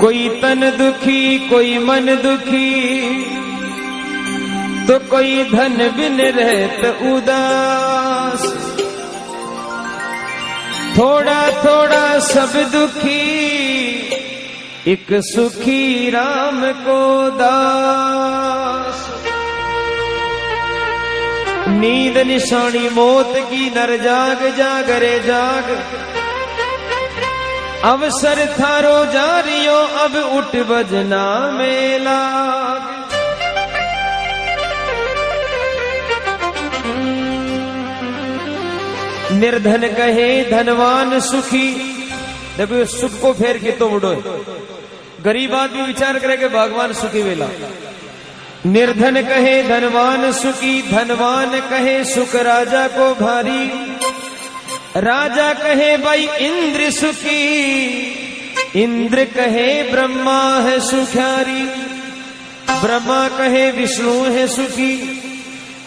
कोई तन दुखी कोई मन दुखी, तो कोई धन बिन रहत उदास। थोड़ा थोड़ा सब दुखी, एक सुखी राम को दास। नींद निशानी मौत की नर जाग जाग रे जाग, अवसर थारो जारियो अब उठ बजना में लाग। निर्धन कहे धनवान सुखी, देखो सुख को फेर के तो उड़ो। गरीब आदमी विचार करे कि भगवान सुखी वेला। निर्धन कहे धनवान सुखी, धनवान कहे सुख राजा को भारी। राजा कहे भाई इंद्र सुखी, इंद्र कहे ब्रह्मा है सुखारी। ब्रह्मा कहे विष्णु है सुखी,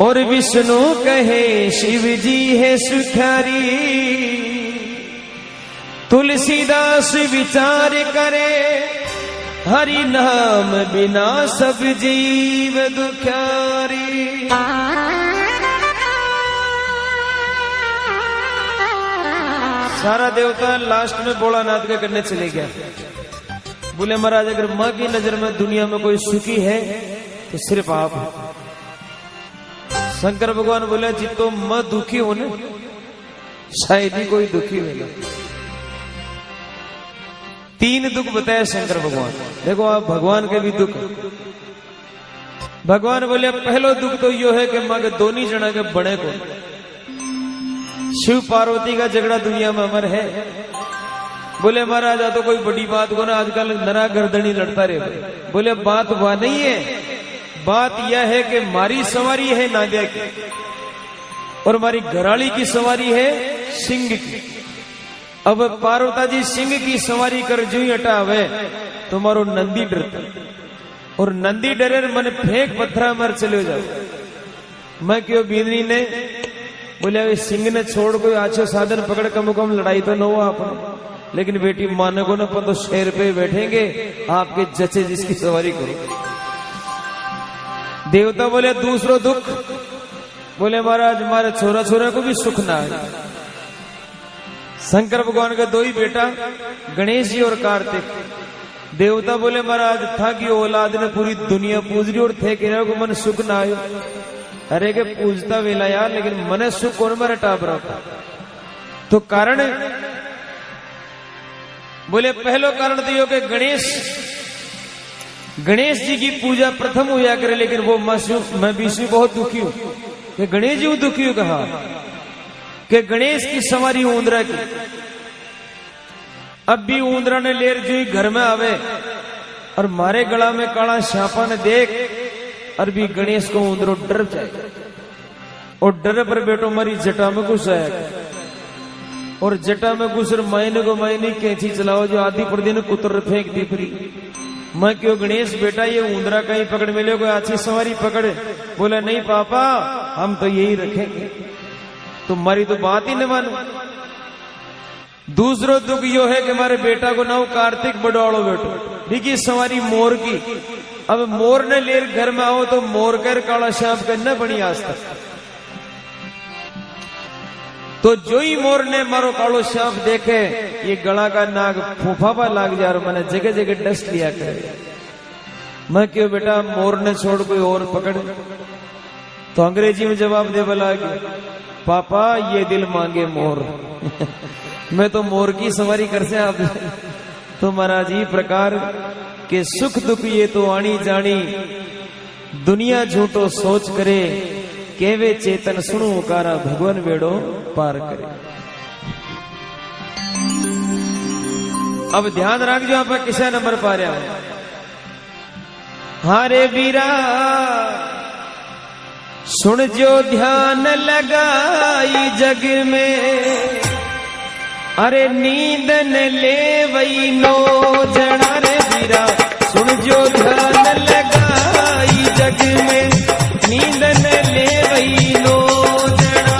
और विष्णु कहे शिव जी है सुखारी। तुलसीदास विचार करे, हरि नाम बिना सब जीव दुखारी। सारा देवता लास्ट में भोलानाथ के करने चले गया। बोले महाराज अगर माँ की नजर में दुनिया में कोई सुखी है तो सिर्फ आप। शंकर भगवान बोले जी तो मैं दुखी हूं ना, शायद ही कोई दुखी होगा। 3 दुख बताए शंकर भगवान। देखो आप भगवान के भी दुख। भगवान बोले पहलो दुख तो यो है कि मां के दोनों जना के बड़े को। शिव पार्वती का झगड़ा दुनिया में अमर है। बोले महाराज तो कोई बड़ी बात को ना, आजकल नरा गर्दनी लड़ता रहे। बोले बात वह नहीं है, बात यह है कि मारी सवारी है नागिया की, और हमारी घराली की सवारी है सिंह की। अब पार्वता जी सिंह की सवारी कर जो ही हटावे तो मारो नंदी डरता, और नंदी डरे मन फेंक पत्थरा मर चले जाओ। मैं क्यों बीननी ने बोले सिंह ने छोड़ कोई अच्छो साधन पकड़ कम कम लड़ाई तो न हुआ अपन, लेकिन बेटी माने को न तो शेर पे बैठेंगे आपके जचे जिसकी सवारी करो। देवता बोले दूसरो दुख। बोले महाराज हमारे छोरा छोरा को भी सुख ना है। शंकर भगवान का 2 ही बेटा गणेश जी और कार्तिक। देवता बोले महाराज था कि औलाद ने पूरी दुनिया पूज रही और थे कि को मन सुख ना आयो। अरे के पूजता वेला यार, लेकिन मने सुख और मरे टाप रहा था। तो कारण बोले पहलो कारण तो यो कि गणेश जी की पूजा प्रथम हुआ करे, लेकिन वो मैं विष्णु बहुत दुखी हूं कि गणेश जी दुखी हूं। कहा कि गणेश की सवारी ऊंदरा की। अब भी ऊंदरा ने लेर जो ही घर में आवे और मारे गला में काला छापा ने देख, और भी गणेश को ऊंदरो डर जाए, और डर पर बेटो मारी जटा में घुस आया, और जटा में घुस मायने को मायने कैंची चलाओ जो आधी पर दिन कुतर फेंक दी फ्री। मैं क्यों गणेश बेटा ये ऊंदरा कहीं पकड़ मिले, कोई अच्छी सवारी पकड़। बोला नहीं पापा हम तो यही रखेंगे, तुम्हारी तो बात ही न मानो। दूसरो दुख यो है कि हमारे बेटा को ना कार्तिक बड़ौड़ो बेटो देखिए सवारी मोर की। अब मोर ने लेर घर में आओ तो मोर कर काला सांप करना बनी आज तक। तो जो ही मोर ने मारो कालो सांप देखे, ये गला का नाग फूफापा लाग जा रहा, मैंने जगह जगह डस्ट लिया करे। मैं क्यों बेटा मोर ने छोड़ कोई और पकड़। तो अंग्रेजी में जवाब दे बोला पापा ये दिल मांगे मोर। मैं तो मोर की सवारी कर से आप। तो महाराज ही प्रकार के सुख दुख ये तो आनी जानी, दुनिया झूठो सोच करे, केवे चेतन सुनो कारा भगवान बेड़ो पार करे। अब ध्यान रख जो आप किसा नंबर पा रहे हो। हारे वीरा सुन जो ध्यान लगाई जग में, अरे नींद न ले वही नो जड़ा। रे वीरा सुन जो ध्यान लगाई जग में, नींद न ले वही नो जड़ा।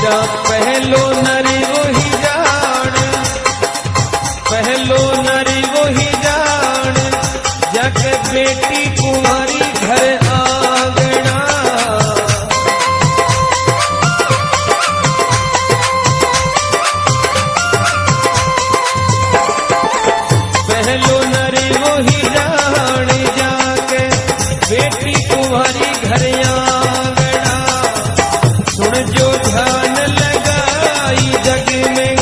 जा पहलो नरी वही जान, पहलो नरी वही जान, जाके बेटी कुंवारी घर आंगना। पहलो नरी वही जान, जाके बेटी कुंवारी घर आंगना। सुन जो ध्यान लगाई जग में,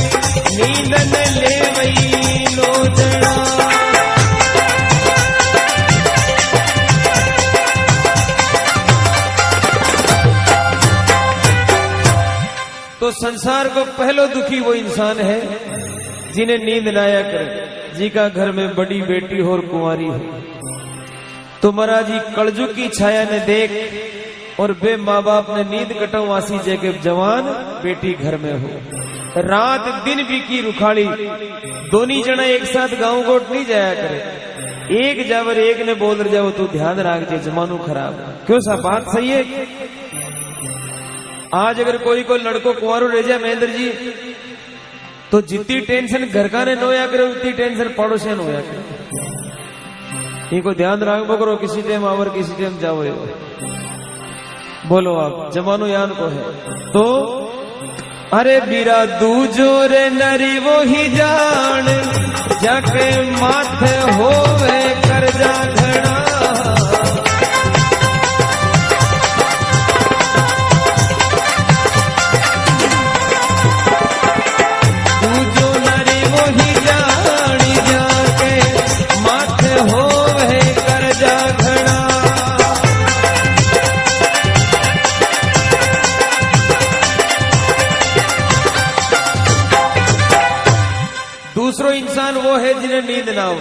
नींद न ले वही लोचना। तो संसार को पहलो दुखी वो इंसान है जिन्हें नींद न आया करे, जी का घर में बड़ी बेटी हो और कुंवारी हो। तो महाराज जी कलजुग की छाया ने देख और बे माँ बाप ने नींद कटाऊ आसी जगह जवान बेटी घर में हो। रात दिन भी की रुखाड़ी, दोनों जना एक साथ गांव गोट नहीं जाया करे। एक जावर एक ने बोल जाओ तू ध्यान रख जे जमानू खराब। क्यों सा बात सही है। आज अगर कोई लड़को कुंवारो रह जाए महेंद्र जी, तो जितनी टेंशन घर का ने नोया करे उतनी टेंशन पड़ोसिया ने होया करे। इनको ध्यान रखो करो, किसी टाइम आवर किसी टाइम जाओ। बोलो आप जमानो यान को है। तो अरे बीरा दूजो रे नरी वो ही जान, जाके माथे होवे कर जा घड़ा। दूजो नरी वो ही जान, जाके माथे होवे कर जा घड़ा। दूसरो इंसान वो है जिन्हें नींद ना हो,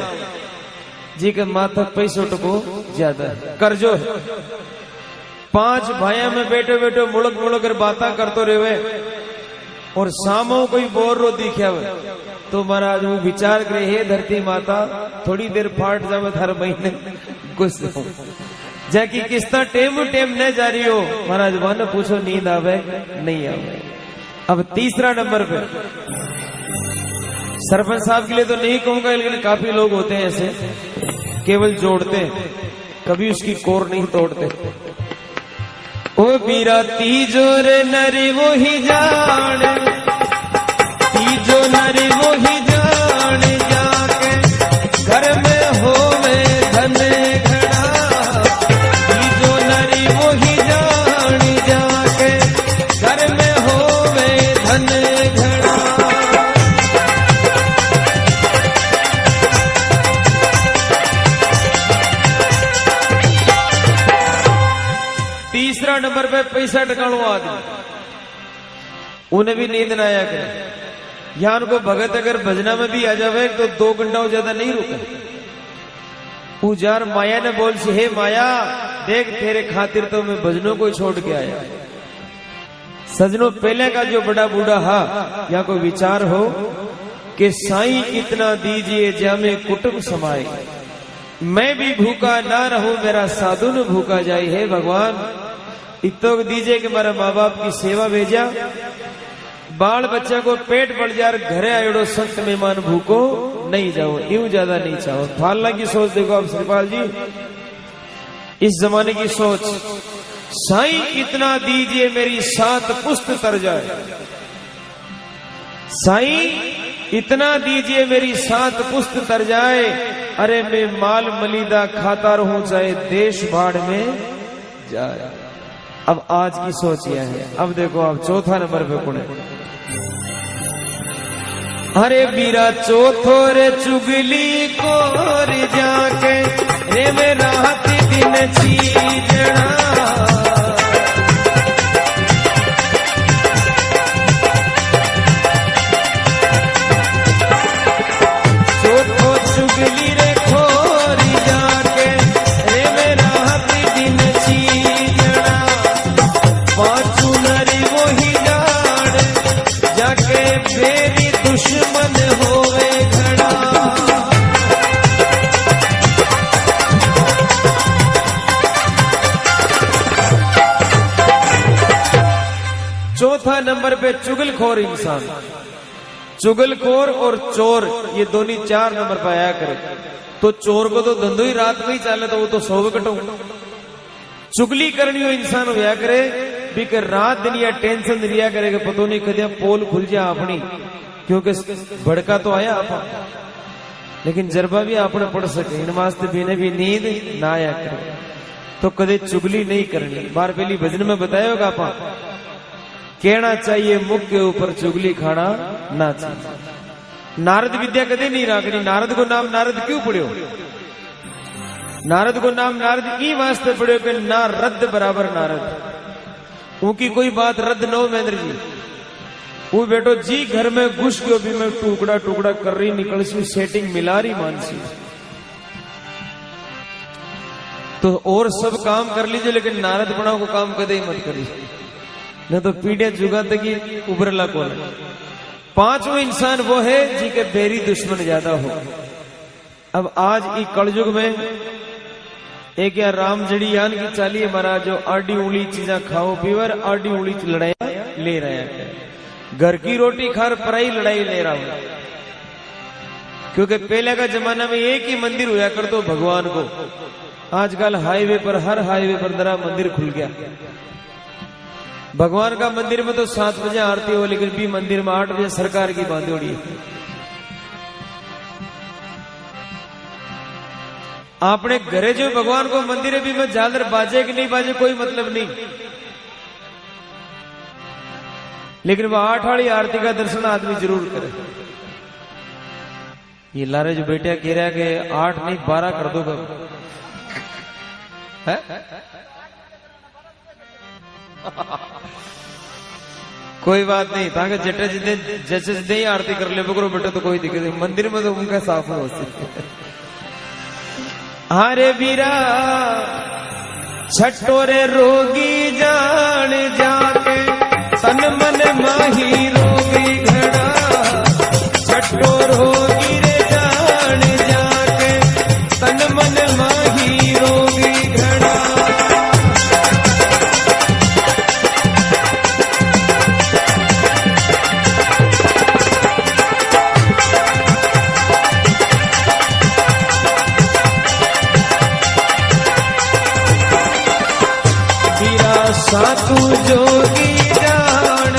जी के माथा पैसों को ज्यादा कर्जो है। 5 भाइयों में बैठे बैठे मुड़क मुड़क कर बातें करते रहे और शामों कोई बोर रो दिखा हुआ, तो महाराज वो विचार करे हे धरती माता थोड़ी देर फाट जावे हर महीने कुछ जाकि किस्ता टेम न जा रही हो। महाराज वन पूछो नींद आवे नहीं आवे। अब तीसरा नंबर पे सरपंच साहब के लिए तो नहीं कहूंगा, लेकिन काफी लोग होते हैं ऐसे केवल जोड़ते हैं, कभी उसकी कोर नहीं तोड़ते। ओ बीरा तीजो रे नरी वो ही जान, तीजो नरी वो ही जान, जाके घर में होवे धन घड़ा। तीजो नरी वो ही जान, जाके घर में होवे धन घड़ा। तीसरा नंबर पे पैसा टकाणु आदमी, उन्हें भी नींद ना आया करे। यहाँ उनको भगत अगर भजना में भी आ जावे तो 2 घंटा ज्यादा नहीं रुके। पूजार माया ने बोल सी हे माया देख तेरे खातिर तो मैं भजनों को छोड़ के आया। सजनों पहले का जो बड़ा बूढ़ा हा, या कोई विचार हो कि साईं इतना दीजिए जामे कुटुंब समाए, मैं भी भूखा ना रहूं मेरा साधु न भूखा जाए। हे भगवान इतो दीजिए कि मेरा माँ बाप की सेवा भेजा, बाल बच्चा को पेट बढ़ जा, घरे आयोड़ो संत मेहमान भूखो नहीं जाओ। यूं ज्यादा नहीं चाहो। फालना की सोच देखो आप श्रीपाल जी, इस जमाने की सोच। साईं इतना दीजिए मेरी 7 पुस्त तर जाए, साईं इतना दीजिए मेरी 7 पुस्त तर जाए। अरे मैं माल मलीदा खाता रहूं चाहे देश भाड़ में जाए। अब आज की सोच यह है। अब देखो आप चौथा नंबर पे कौन है। अरे बीरा चौथो रे चुगली को जाके रे मेरा हाथी दिन चीजना। चौथो चुगली रे खोरी जाके रे मेरा हाथी दिन चीजना। पांचू नरी वो ही जान जाके मेरी दुश्मन होवे खड़ा। चौथा नंबर पे चुगलखोर इंसान। चुगलखोर और चोर ये दोनों 4 नंबर पर आया करे। तो चोर को तो धंधो ही रात में ही चाले तो वो तो 100 कटो। चुगली करनी हो इंसान होया करे भी कर रात दिन या टेंशन लिया करेगा पतो नहीं कदे पोल खुल जा अपनी, क्योंकि भड़का तो आया आप लेकिन जरबा भी आपने पढ़ सके। इन वास्ते बिने भी नींद ना आया करे तो कदे चुगली नहीं करनी। बार पहली भजन में बताया होगा आप कहना चाहिए मुख के ऊपर चुगली खाना ना चाहिए। नारद विद्या कदे नहीं राखनी। नारद को नाम नारद क्यों पढ़ो? नारद को नाम नारद ई वास्ते पढ़ो कि ना रद्द बराबर नारद। उनकी कोई बात रद्द न हो। महेंद्र जी वो बेटो जी घर में घुस गयो भी मैं टुकड़ा टुकड़ा कर रही निकल सी सेटिंग मिला रही मानसी तो और सब काम कर लीजिए लेकिन नारद बनाओ को काम कदे ही मत करिए न तो पीढ़िया जुगा तक ही उभरला कौन। 5वां इंसान वो है जी के बेरी दुश्मन ज्यादा हो। अब आज इस कलयुग में एक या राम जड़ी यान की चाली महाराज जो आडी उंगली चीजा खाओ पीवर आडी उंगली लड़ाई ले रहे हैं। घर की रोटी खार पराई लड़ाई ले रहा हूं। क्योंकि पहले का जमाना में एक ही मंदिर हुआ कर तो भगवान को। आजकल हाईवे पर हर हाईवे पर नया मंदिर खुल गया। भगवान का मंदिर में तो 7 बजे आरती हो लेकिन भी मंदिर में 8 बजे सरकार की बांधोड़ी है। आपने घरे जो भगवान को मंदिर है भी में झालर बाजे कि नहीं बाजे कोई मतलब नहीं, लेकिन वह 8 वाली आरती का दर्शन आदमी जरूर करे। ये लारे जो बेटिया कह रहा है कि 8 नहीं 12 कर दो है? कोई बात नहीं ताकि जटे जितने जैसे जितने ही आरती कर ले करो बेटा तो कोई दिक्कत नहीं। मंदिर में तो उनका साफ हो सकता। अरे वीरा छठोरे रोगी जान जाके तन मन माही रोगी घड़ा। छठो रोगी रे जान जाके तन मन माही रोगी घड़ा। सातु जोगी जान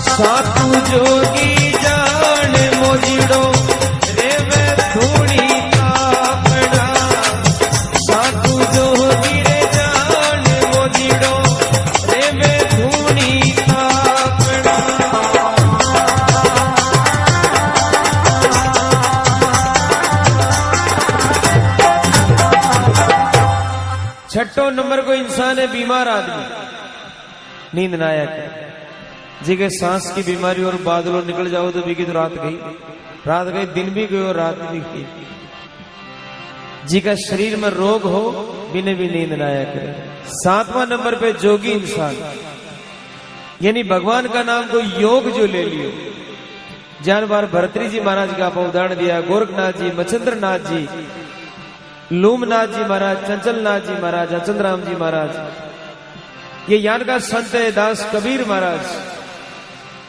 सातु जोगी जान मोजिड़ो रे मैं थोड़ी तापड़ा। सातु जोगी रे जान मोजिड़ो रे मैं थोड़ी तापड़ा। छठो नंबर को इंसान है बीमार आदमी, नींद ना आया जी के सांस की बीमारी और बादलों निकल जाओ तो भी की तो रात गई दिन भी गई और रात भी गई। जी का शरीर में रोग हो बिने भी नींद ना आया करे। 7वां नंबर पे जोगी इंसान यानी भगवान का नाम को योग जो ले लियो। जान बार भरतरी जी महाराज का आप उदाहरण दिया, गोरखनाथ जी, मच्छिंद्र नाथ जी, लूमनाथ जी महाराज, चंचलनाथ जी महाराज, चंद्राम जी महाराज, ये यान का संत है दास कबीर महाराज।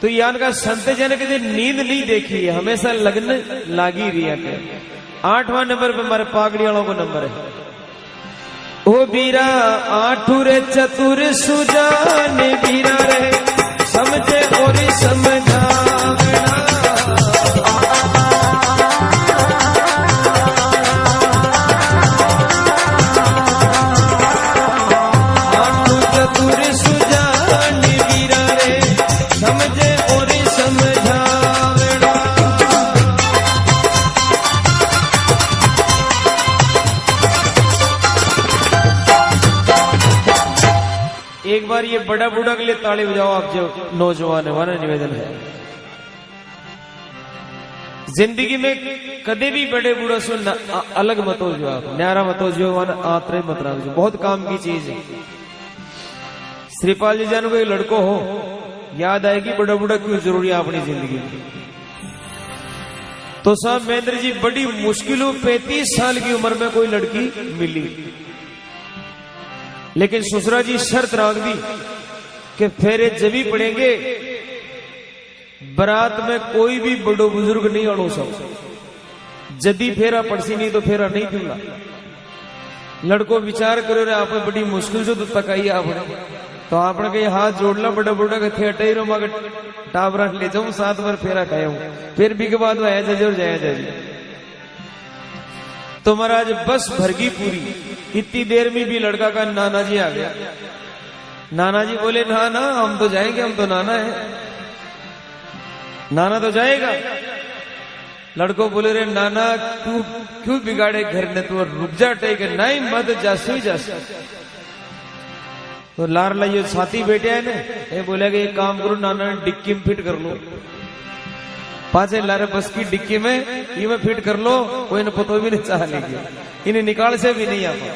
तो यान का संत जन के नींद नहीं देखी है, हमेशा लगन लागी रही है। 8वां नंबर पे हमारे पागड़ी वालों को नंबर है। ओ बीरा आठुरे चतुर सुजान बीरा रे समझे और समझावना। एक बार ये बड़ा बूढ़ा के लिए ताली बजाओ आप जो नौजवान है, वाला निवेदन है। जिंदगी में कदे भी बड़े बूढ़ा से अलग मत हो जो, आप न्यारा मत हो जो, वाना आत्रे मत रख जो, बहुत काम की चीज है। श्रीपाल जी जान को एक लड़को हो याद आएगी बड़ा बूढ़ा क्यों जरूरी है अपनी जिंदगी में। तो साहब महेंद्र जी बड़ी मुश्किलों 35 साल की उम्र में कोई लड़की मिली, लेकिन ससुरा जी शर्त रख दी कि फेरे जब भी पड़ेंगे बारात में कोई भी बड़ो बुजुर्ग नहीं आनो सब, जदी फेरा पड़सी नहीं तो फेरा नहीं दूंगा। लड़को विचार करो रे आप बड़ी मुश्किल से तो तकाई आपने, तो आपने कहीं हाथ जोड़ना बड़ा बड़ा के थे अटई रो मगर टावरा ले जाऊं 7 बार फेरा खाया हूं, फिर भी के बाद आया जाजे और जाया जाजे। तो महाराज बस भरगी पूरी, इतनी देर में भी लड़का का नाना जी आ गया। नाना जी बोले ना ना हम तो जाएंगे, हम तो नाना है, नाना तो जाएगा। लड़को बोले रे नाना तू क्यों बिगाड़े घर ने, तू रुक जा टेक, नहीं मत जासू ही जासू। तो लार लाइयो साथी बेटे है ने, ये बोले कि एक काम करो नाना डिक्की में फिट कर लो, पांचे लारे बस की डिक्की में ये में फिट कर लो, कोई न पतो भी नहीं चाह लेगी, इन्हें निकाल से भी नहीं आता।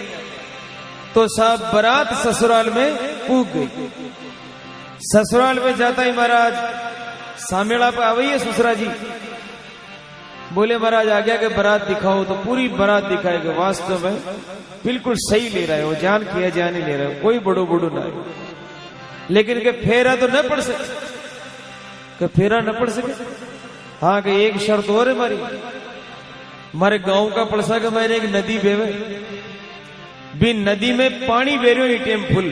तो सब बारात ससुराल में पूग गई। ससुराल में जाता ही महाराज सामेड़ा पे आवई है ससुरा जी, बोले महाराज आ गया कि बारात दिखाओ, तो पूरी बारात दिखाएगा। वास्तव में बिल्कुल सही ले रहे हो, जान किया जान ही ले रहे हो, कोई बड़ो बड़ो ना है। लेकिन के फेरा तो न पड़ सके, कि फेरा न पड़ सके। हाँ कि एक शर्त और है हमारी, हमारे गांव का पड़सा कि मैंने एक नदी बेवे भी, नदी में पानी बेरो ही टेम फुल,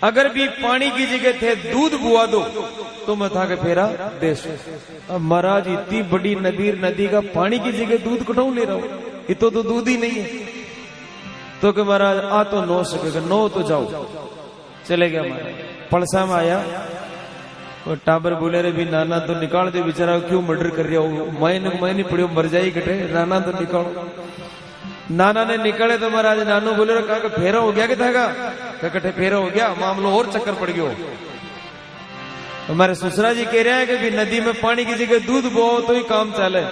अगर भी पानी की जगह थे दूध बुआ दो तो मैं था के फेरा देश। अब महाराज इतनी बड़ी नदी का पानी की जगह दूध कटाऊ ले रहा हूं, ये तो दूध ही नहीं है। तो कि महाराज आ तो नो सकेगा, नो तो जाओ। चले गया महाराज, पड़सा में आया और टाबर बोले रे भी नाना तो निकाल दे बेचारा, क्यों मर्डर कर रहा हो, मैं नहीं पड़ियो मर जाई कटे, नाना तो निकालो। नाना ने निकले तो महाराज नानू बोले कहा फेरा हो गया क्या कटे फेरा हो गया, मामलो और चक्कर पड़ गयो। हमारे ससुरा जी कह रहे हैं कि भी नदी में पानी की जगह दूध बो तो ही काम चले।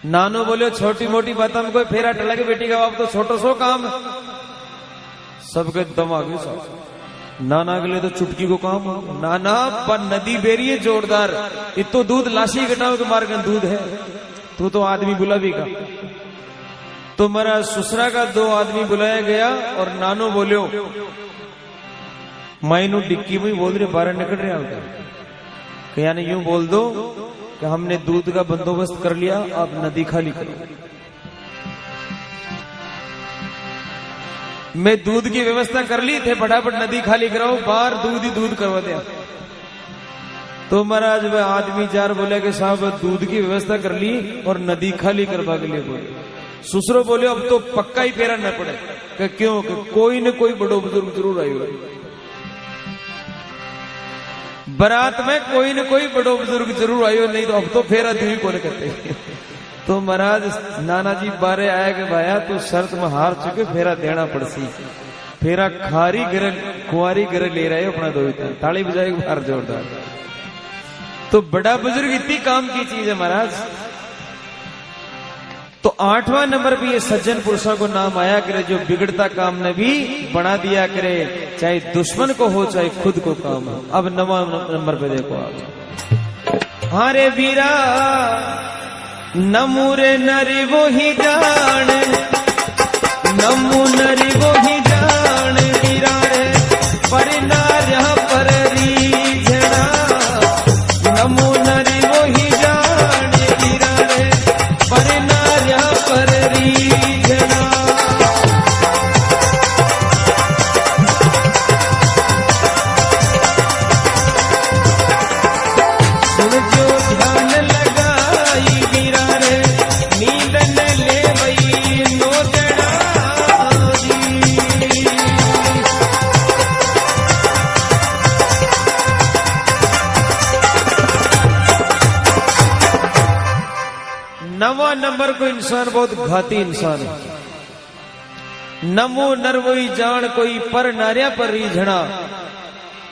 नानू बोले छोटी मोटी बात में कोई फेरा टला के बेटी का बाप तो छोटो सो काम है, सबके दम आ गए। नाना के लिए तो चुटकी को काम, नाना पर नदी बेरी है जोरदार, इतो दूध लाशी घटाओ के मार के दूध है, तू तो आदमी बुला भी का। तो मेरा ससुरा का 2 आदमी बुलाया गया और नानो बोलियो माइनू डिक्की में बोल रहे 12 निकल रहे होगा, यानी यूं बोल दो कि हमने दूध का बंदोबस्त कर लिया, आप नदी खाली करो। मैं दूध की व्यवस्था कर ली थे, फटाफट नदी खाली कराओ, बाहर दूध ही दूध करवा दिया। तो महाराज वह आदमी 4 बोले कि साहब दूध की व्यवस्था कर ली और नदी खाली करवा के लिए बोले। ससुरो बोले अब तो पक्का ही फेरा न पड़े, कि क्यों कि कोई न कोई बड़ो बुजुर्ग जरूर आएगा, बारात में कोई न कोई बड़ो बुजुर्ग जरूर आयो, नहीं तो अब तो फेरा दी को कहते। तो महाराज नाना जी बारे आया कि भाया तो शर्त में हार चुके, फेरा देना पड़सी, फेरा खारी गर कुंवारी गर ले रहे हो अपना दो, ताली बजाएगी बाहर जोरदार। तो बड़ा बुजुर्ग इतनी काम की चीज है महाराज। तो 8वां नंबर पे ये सज्जन पुरुषों को नाम आया करे, जो बिगड़ता काम ने भी बना दिया करे, चाहे दुश्मन को हो चाहे खुद को काम हो। अब 9वां नंबर पे देखो आप, हारे वीरा नमू रे नरी वो ही जान, नमू नरी वो ही जान, वीरा रे पर नार्या पर रीझना, नमू नरी वो ही जान, वीरा रे पर नार्या पर रीझना। सुन जो ध्यान लगाई वीरा रे, नींद न ले वही नोचना जी। 9वां नंबर को इंसान बहुत घाती इंसान है। नमो नरवोई जान कोई पर नार्या पर रीझना,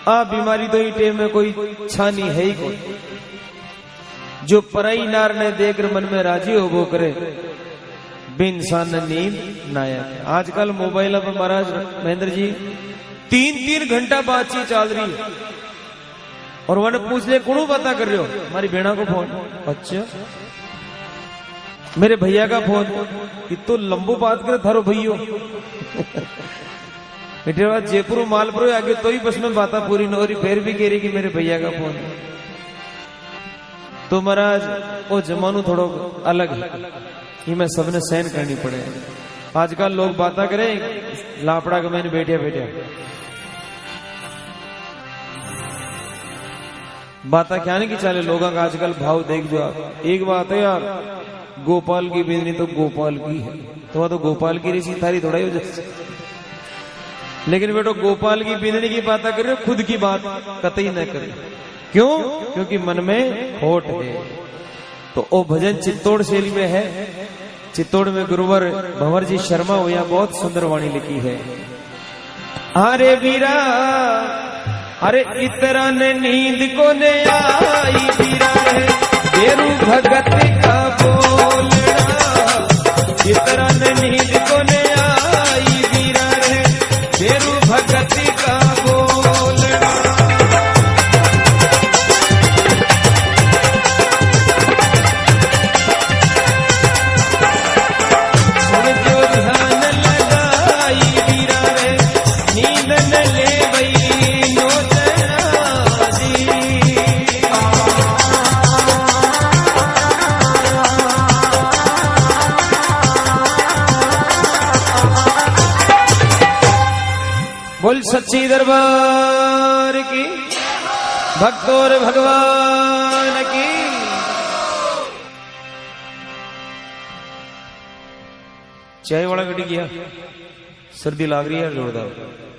आ बीमारी तो ही टेम में कोई छानी है ही कोई, जो पराई नार ने देखकर मन में राजी हो वो करे, बे इंसान ने नींद ना आया। आजकल मोबाइल पर महाराज महेंद्र जी 3-3 घंटा बातचीत चल रही है, और वन पूछ ले कौन पता कर रहे हो, हमारी बेड़ा को फोन, अच्छा मेरे भैया का फोन, इतो लंबो बात करे थारो भैयो। इतने बाद जयपुर मालपुर आगे तो ही बस में बात पूरी न हो रही, फिर भी कह रही कि मेरे भैया का फोन है। तो महाराज वो जमानू थोड़ो अलग है, ये मैं सबने सहन करनी पड़े। आजकल लोग बातें करें लापड़ा का मैंने बैठे बैठे बातें क्या नहीं कि चले लोगों का आजकल भाव देख जो आप। एक बात है यार, गोपाल की बिजनी तो गोपाल की है, तो वह तो गोपाल की ऋषि थारी थोड़ा ही हो जाए। लेकिन बेटो गोपाल की बिजनी की बात कर रहे हो, खुद की बात कतई न करे। क्यों? क्योंकि मन में खोट है। तो ओ भजन चित्तौड़ शैली में है। चित्तौड़ में गुरुवर भंवर जी शर्मा हुआ बहुत सुंदर वाणी लिखी है। अरे वीरा अरे इतरा ने नींद को ने आई वीरा है बेरू भगत का बोलना, इतरा ने नींद को ने आई वीरा है बेरू भगत का बोलना। सुन जो ध्यान लगाई वीरा रे नींद न ले वही बोल सच्ची दरबार की, भक्तों और भगवान की। चाय वाला गड्डी किया, सर्दी लाग रही है जोरदार।